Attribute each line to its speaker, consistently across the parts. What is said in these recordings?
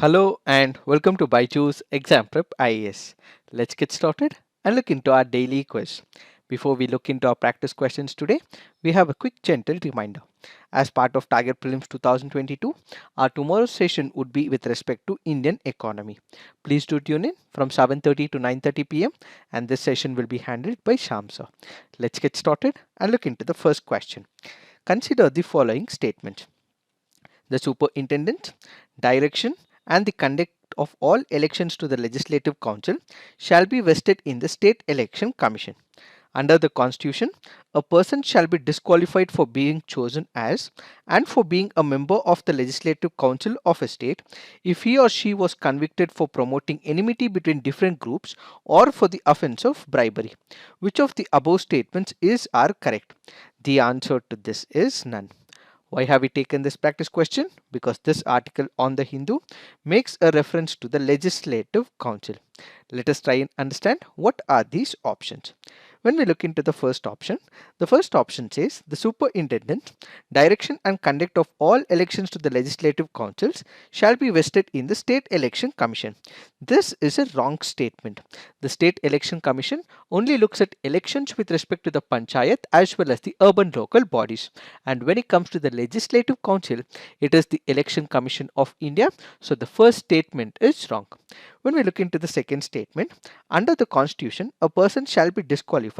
Speaker 1: Hello and welcome to BYJU'S Exam Prep IAS. Let's get started and look into our daily quiz. Before we look into our practice questions today, we have a quick gentle reminder. As part of Target Prelims 2022, our tomorrow's session would be with respect to Indian economy. Please do tune in from 7:30 to 9:30 p.m. and this session will be handled by Shyam sir. Let's get started and look into the first question. Consider the following statement. The superintendent, direction, and the conduct of all elections to the Legislative Council shall be vested in the State Election Commission. Under the Constitution, a person shall be disqualified for being chosen as and for being a member of the Legislative Council of a state if he or she was convicted for promoting enmity between different groups or for the offence of bribery. Which of the above statements are correct? The answer to this is none. Why have we taken this practice question? Because this article on the Hindu makes a reference to the Legislative Council. Let us try and understand what are these options. When we look into the first option says the superintendent, direction and conduct of all elections to the legislative councils shall be vested in the State Election Commission. This is a wrong statement. The State Election Commission only looks at elections with respect to the panchayat as well as the urban local bodies. And when it comes to the Legislative Council, it is the Election Commission of India. So the first statement is wrong. When we look into the second statement, under the Constitution, a person shall be disqualified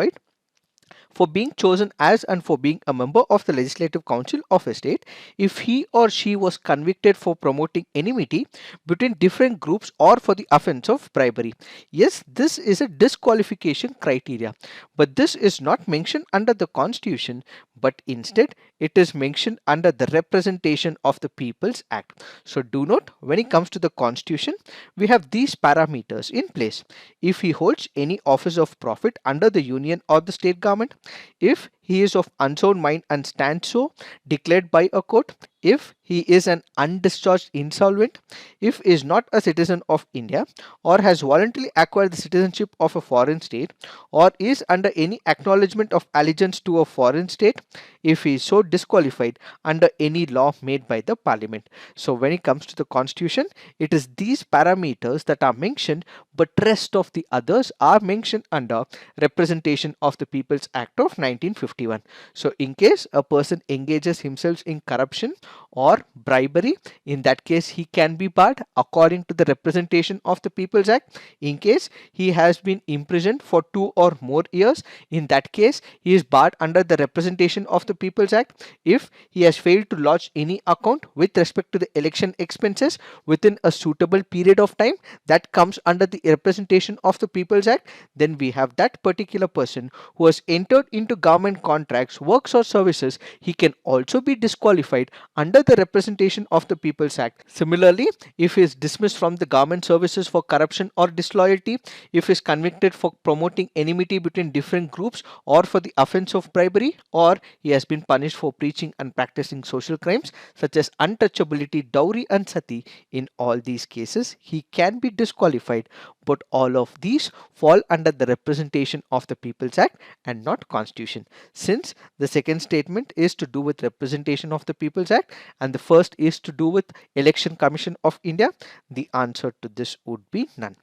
Speaker 1: for being chosen as and for being a member of the Legislative Council of a state if he or she was convicted for promoting enmity between different groups or for the offence of bribery. Yes, this is a disqualification criteria, but this is not mentioned under the Constitution, but instead it is mentioned under the Representation of the People's Act. So do note, when it comes to the Constitution, we have these parameters in place. If he holds any office of profit under the union or the state government, if he is of unsound mind and stands so declared by a court, if he is an undischarged insolvent, if he is not a citizen of India or has voluntarily acquired the citizenship of a foreign state or is under any acknowledgement of allegiance to a foreign state, if he is so disqualified under any law made by the parliament. So when it comes to the Constitution, it is these parameters that are mentioned, but rest of the others are mentioned under Representation of the People's Act of 1951. So in case a person engages himself in corruption or bribery, in that case he can be barred according to the Representation of the People's Act. In case he has been imprisoned for 2 or more years, in that case he is barred under the Representation of the People's Act. If he has failed to lodge any account with respect to the election expenses within a suitable period of time, that comes under the Representation of the People's Act. Then we have that particular person who has entered into government contracts, works or services, he can also be disqualified under the Representation of the People's Act. Similarly, if he is dismissed from the government services for corruption or disloyalty, if he is convicted for promoting enmity between different groups or for the offence of bribery, or he has been punished for preaching and practicing social crimes such as untouchability, dowry and sati, in all these cases he can be disqualified. But all of these fall under the Representation of the People's Act and not Constitution. Since the second statement is to do with Representation of the People's Act and the first is to do with Election Commission of India, the answer to this would be none.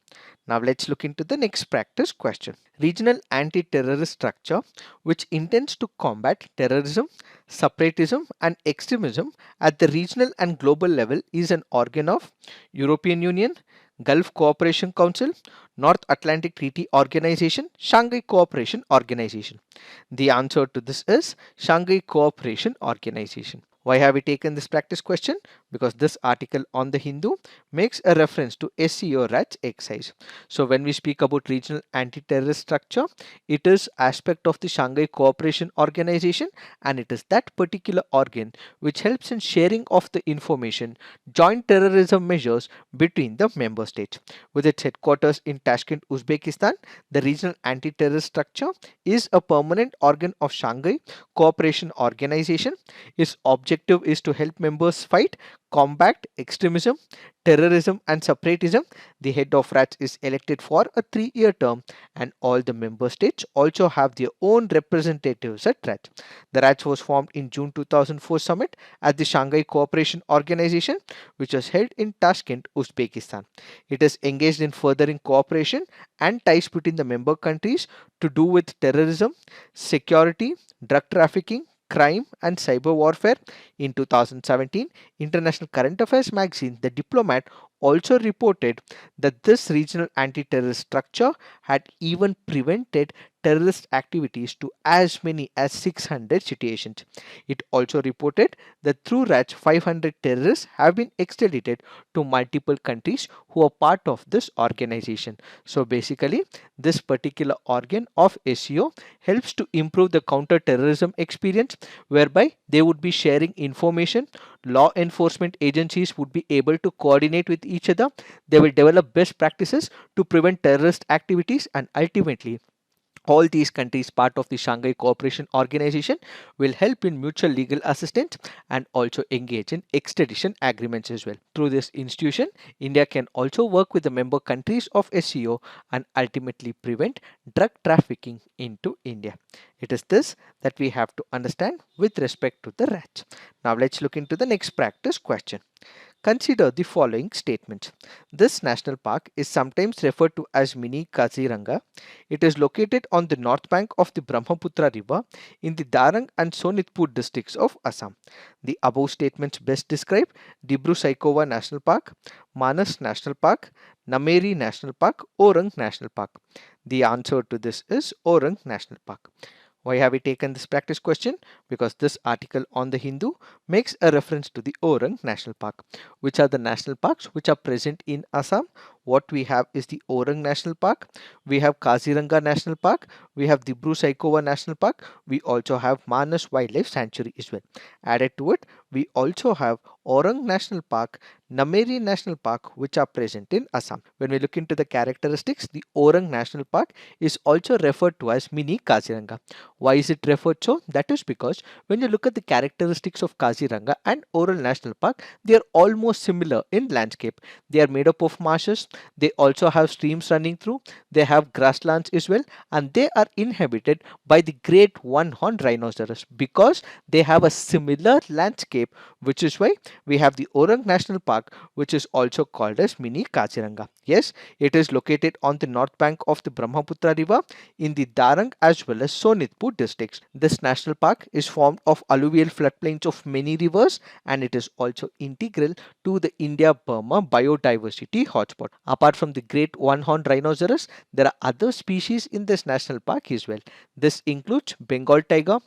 Speaker 1: Now let's look into the next practice question. Regional anti-terrorist structure which intends to combat terrorism, separatism and extremism at the regional and global level is an organ of European Union, Gulf Cooperation Council, North Atlantic Treaty Organization, Shanghai Cooperation Organization. The answer to this is Shanghai Cooperation Organization. Why have we taken this practice question? Because this article on the Hindu makes a reference to SCO RATS exercise. So when we speak about regional anti-terrorist structure, it is aspect of the Shanghai Cooperation Organization, and it is that particular organ which helps in sharing of the information, joint terrorism measures between the member states. With its headquarters in Tashkent, Uzbekistan, the regional anti-terrorist structure is a permanent organ of Shanghai Cooperation Organization. Its objective is to help members fight combat extremism, terrorism and separatism. The head of RATS is elected for a 3-year term, and all the member states also have their own representatives at RATS. The RATS was formed in June 2004 summit at the Shanghai Cooperation Organization, which was held in Tashkent, Uzbekistan. It is engaged in furthering cooperation and ties between the member countries to do with terrorism, security, drug trafficking, crime and cyber warfare. In 2017, International Current Affairs magazine The Diplomat also reported that this regional anti-terrorist structure had even prevented terrorist activities to as many as 600 situations. It also reported that through RATS, 500 terrorists have been extradited to multiple countries who are part of this organization. So basically, this particular organ of SEO helps to improve the counter-terrorism experience, whereby they would be sharing information. Law enforcement agencies would be able to coordinate with each other. They will develop best practices to prevent terrorist activities, and ultimately all these countries part of the Shanghai Cooperation Organization will help in mutual legal assistance and also engage in extradition agreements as well. Through this institution, India can also work with the member countries of SCO and ultimately prevent drug trafficking into India. It is this that we have to understand with respect to the RATS. Now let's look into the next practice question. Consider the following statements. This national park is sometimes referred to as Mini Kaziranga. It is located on the north bank of the Brahmaputra river in the Darang and Sonitpur districts of Assam. The above statements best describe Dibru-Saikhowa National Park, Manas National Park, Nameri National Park, Orang National Park. The answer to this is Orang National Park. Why have we taken this practice question? Because this article on the Hindu makes a reference to the Orang National Park. Which are the national parks which are present in Assam? What we have is the Orang National Park, we have Kaziranga National Park, we have Dibru-Saikhowa National Park, we also have Manas Wildlife Sanctuary as well. Added to it, we also have Orang National Park, Nameri National Park, which are present in Assam. When we look into the characteristics, the Orang National Park is also referred to as Mini Kaziranga. Why is it referred so? That is because when you look at the characteristics of Kaziranga and Orang National Park, they are almost similar in landscape. They are made up of marshes, they also have streams running through, they have grasslands as well, and they are inhabited by the great one-horned rhinoceros because they have a similar landscape, which is why we have the Orang National Park, which is also called as Mini Kaziranga. Yes, it is located on the north bank of the Brahmaputra river in the Darang as well as Sonitpur districts. This national park is formed of alluvial floodplains of many rivers, and it is also integral to the India-Burma biodiversity hotspot. Apart from the great one-horned rhinoceros, there are other species in this national park as well. This includes Bengal tiger,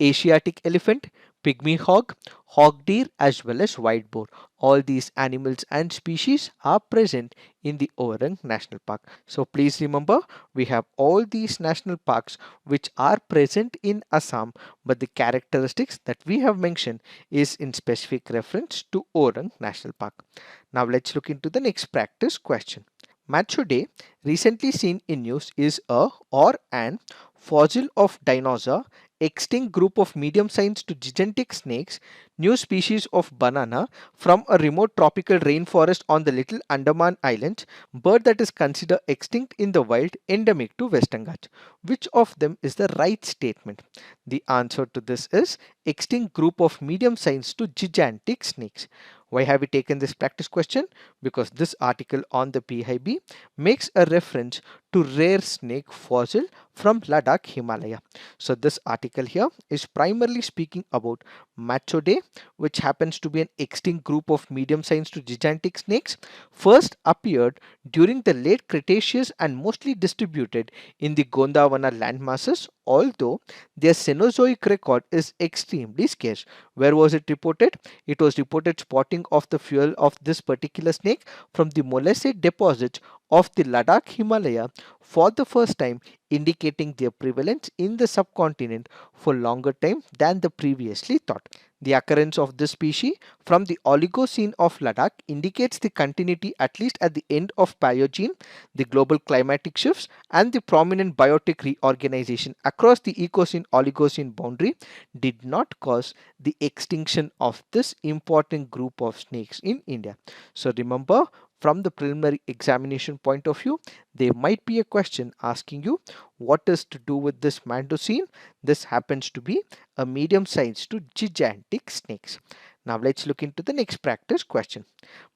Speaker 1: Asiatic elephant, pygmy hog, hog deer as well as white boar. All these animals and species are present in the Orang National Park. So please remember, we have all these national parks which are present in Assam, but the characteristics that we have mentioned is in specific reference to Orang National Park. Now let's look into the next practice question. Macho Day, recently seen in news, is a or an fossil of dinosaur, extinct group of medium-sized to gigantic snakes, new species of banana from a remote tropical rainforest on the Little Andaman Islands, bird that is considered extinct in the wild, endemic to Western Ghats. Which of them is the right statement? The answer to this is extinct group of medium-sized to gigantic snakes. Why have we taken this practice question? Because this article on the PIB makes a reference to rare snake fossil from Ladakh, Himalaya. So this article here is primarily speaking about Macho Day, which happens to be an extinct group of medium-sized to gigantic snakes, first appeared during the late Cretaceous and mostly distributed in the Gondwana landmasses, although their Cenozoic record is extremely scarce. Where was it reported? It was reported spotting of the fuel of this particular snake from the Molesse deposits of the Ladakh Himalaya for the first time, indicating their prevalence in the subcontinent for longer time than the previously thought. The occurrence of this species from the Oligocene of Ladakh indicates the continuity at least at the end of Paleogene, the global climatic shifts, and the prominent biotic reorganization across the Ecocene-Oligocene boundary did not cause the extinction of this important group of snakes in India. So remember, from the preliminary examination point of view, there might be a question asking you what is to do with this Mandocene. This happens to be a medium sized to gigantic snakes. Now let's look into the next practice question.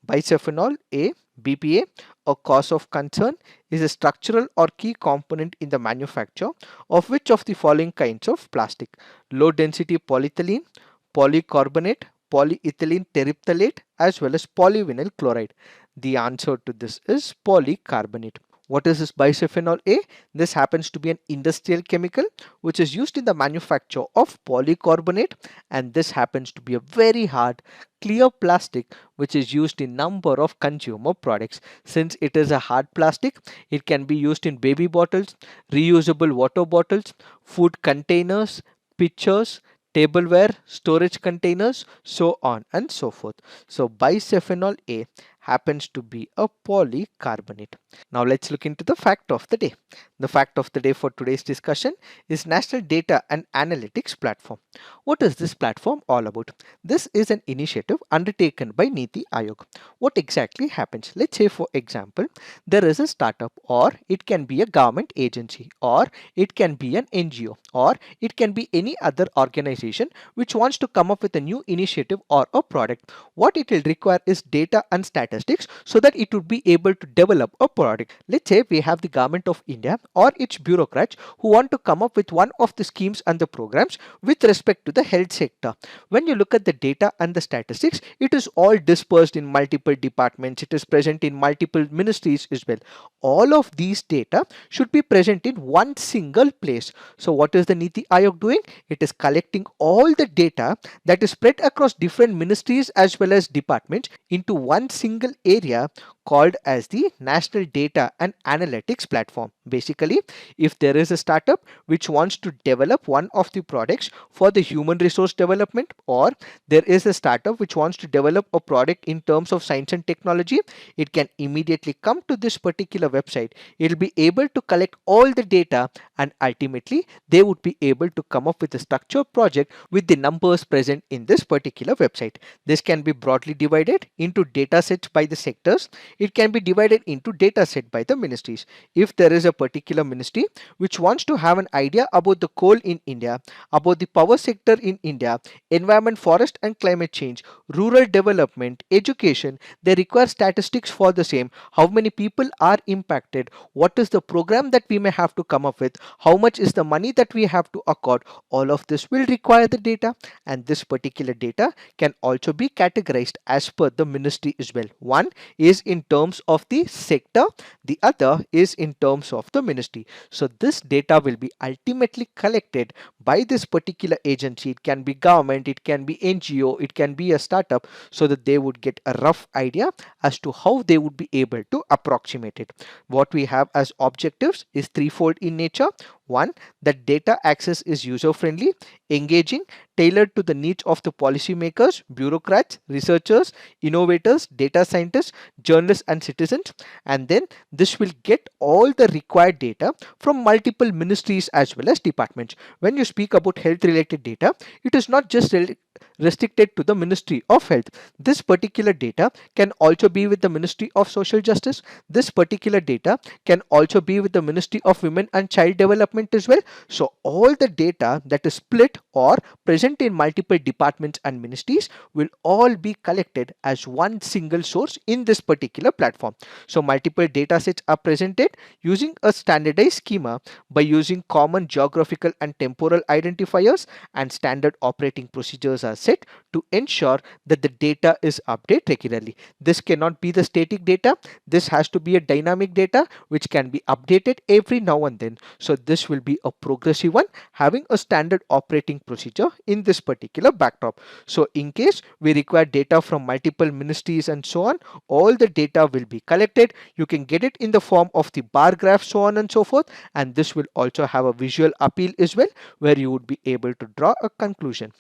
Speaker 1: Bisphenol A, BPA, a cause of concern, is a structural or key component in the manufacture of which of the following kinds of plastic? Low density polyethylene, polycarbonate, polyethylene terephthalate, as well as polyvinyl chloride. The answer to this is polycarbonate. What is this bisphenol A? This happens to be an industrial chemical which is used in the manufacture of polycarbonate, and this happens to be a very hard clear plastic which is used in number of consumer products. Since it is a hard plastic, it can be used in baby bottles, reusable water bottles, food containers, pitchers, tableware, storage containers, so on and so forth. So bisphenol A happens to be a polycarbonate. Now let's look into the fact of the day. The fact of the day for today's discussion is National Data and Analytics Platform. What is this platform all about? This is an initiative undertaken by Niti Aayog. What exactly happens? Let's say, for example, there is a startup, or it can be a government agency, or it can be an NGO, or it can be any other organization which wants to come up with a new initiative or a product. What it will require is data and statistics so that it would be able to develop a product. Let's say we have the government of India or its bureaucrats who want to come up with one of the schemes and the programs with respect to the health sector. When you look at the data and the statistics, it is all dispersed in multiple departments. It is present in multiple ministries as well. All of these data should be present in one single place. So what is the Niti Aayog doing? It is collecting all the data that is spread across different ministries as well as departments into one single area called as the National Data and Analytics Platform. Basically, if there is a startup which wants to develop one of the products for the human resource development, or there is a startup which wants to develop a product in terms of science and technology, it can immediately come to this particular website. It will be able to collect all the data, and ultimately they would be able to come up with a structured project with the numbers present in this particular website. This can be broadly divided into data sets by the sectors. It can be divided into data set by the ministries. If there is a particular ministry which wants to have an idea about the coal in India, about the power sector in India, environment, forest and climate change, rural development, education, they require statistics for the same. How many people are impacted? What is the program that we may have to come up with? How much is the money that we have to accord? All of this will require the data, and this particular data can also be categorized as per the ministry as well. One is in terms of the sector, the other is in terms of the ministry. So this data will be ultimately collected by this particular agency. It can be government, it can be NGO, it can be a startup, so that they would get a rough idea as to how they would be able to approximate it. What we have as objectives is threefold in nature. One, that data access is user friendly, engaging, tailored to the needs of the policymakers, bureaucrats, researchers, innovators, data scientists, journalists and citizens. And then this will get all the required data from multiple ministries as well as departments. When you speak about health related data, it is not just restricted to the Ministry of Health. This particular data can also be with the Ministry of Social Justice. This particular data can also be with the Ministry of Women and Child Development as well. So all the data that is split or present in multiple departments and ministries will all be collected as one single source in this particular platform. So multiple data sets are presented using a standardized schema by using common geographical and temporal identifiers, and standard operating procedures are set to ensure that the data is updated regularly. This cannot be the static data. This has to be a dynamic data which can be updated every now and then. So this will be a progressive one, having a standard operating procedure in this particular backdrop. So in case we require data from multiple ministries and so on, all the data will be collected. You can get it in the form of the bar graph, so on and so forth, and this will also have a visual appeal as well, where you would be able to draw a conclusion.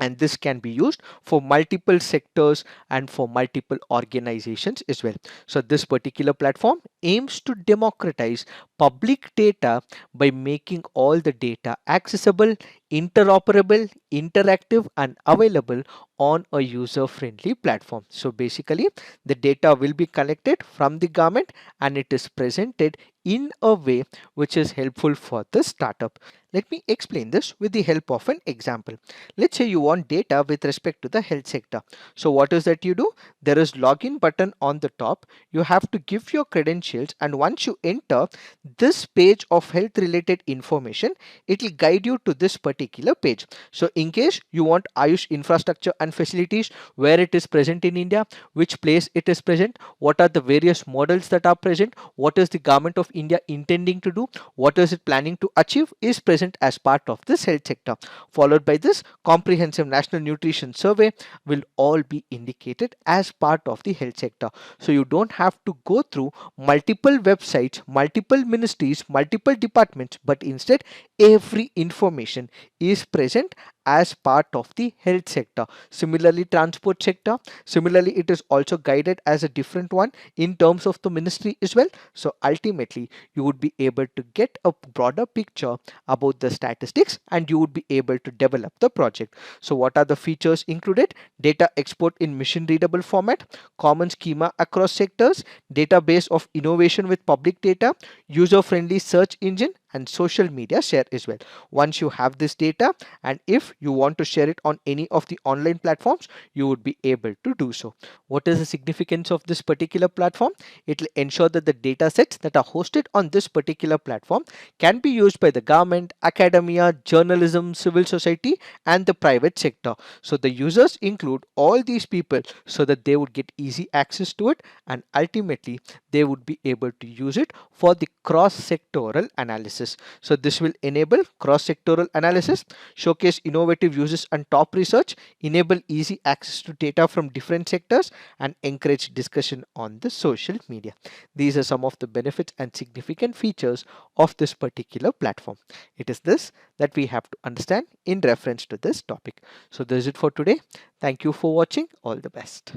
Speaker 1: and this can be used for multiple sectors and for multiple organizations as well. So this particular platform aims to democratize public data by making all the data accessible, interoperable, interactive and available on a user friendly platform. So basically the data will be collected from the government and it is presented in a way which is helpful for the startup. Let me explain this with the help of an example. Let's say you want data with respect to the health sector. So what is that you do? There is login button on the top. You have to give your credentials, and once you enter this page of health related information, it will guide you to this particular page. So in case you want Ayush infrastructure and facilities, where it is present in India, which place it is present, what are the various models that are present, what is the government of India intending to do, what is it planning to achieve, is present as part of this health sector. Followed by this comprehensive national nutrition survey will all be indicated as part of the health sector. So you don't have to go through multiple websites, multiple ministries, multiple departments, but instead every information is present as part of the health sector. Similarly, transport sector, similarly it is also guided as a different one in terms of the ministry as well. So ultimately you would be able to get a broader picture about the statistics and you would be able to develop the project. So what are the features included? Data export in machine readable format, common schema across sectors, database of innovation with public data, user friendly search engine and social media share as well. Once you have this data, and if you want to share it on any of the online platforms, you would be able to do so. What is the significance of this particular platform? It will ensure that the data sets that are hosted on this particular platform can be used by the government, academia, journalism, civil society and the private sector. So the users include all these people so that they would get easy access to it, and ultimately they would be able to use it for the cross sectoral analysis. So this will enable cross sectoral analysis, showcase innovative uses and top research, enable easy access to data from different sectors and encourage discussion on the social media. These are some of the benefits and significant features of this particular platform. It is this that we have to understand in reference to this topic. So this is it for today. Thank you for watching. All the best.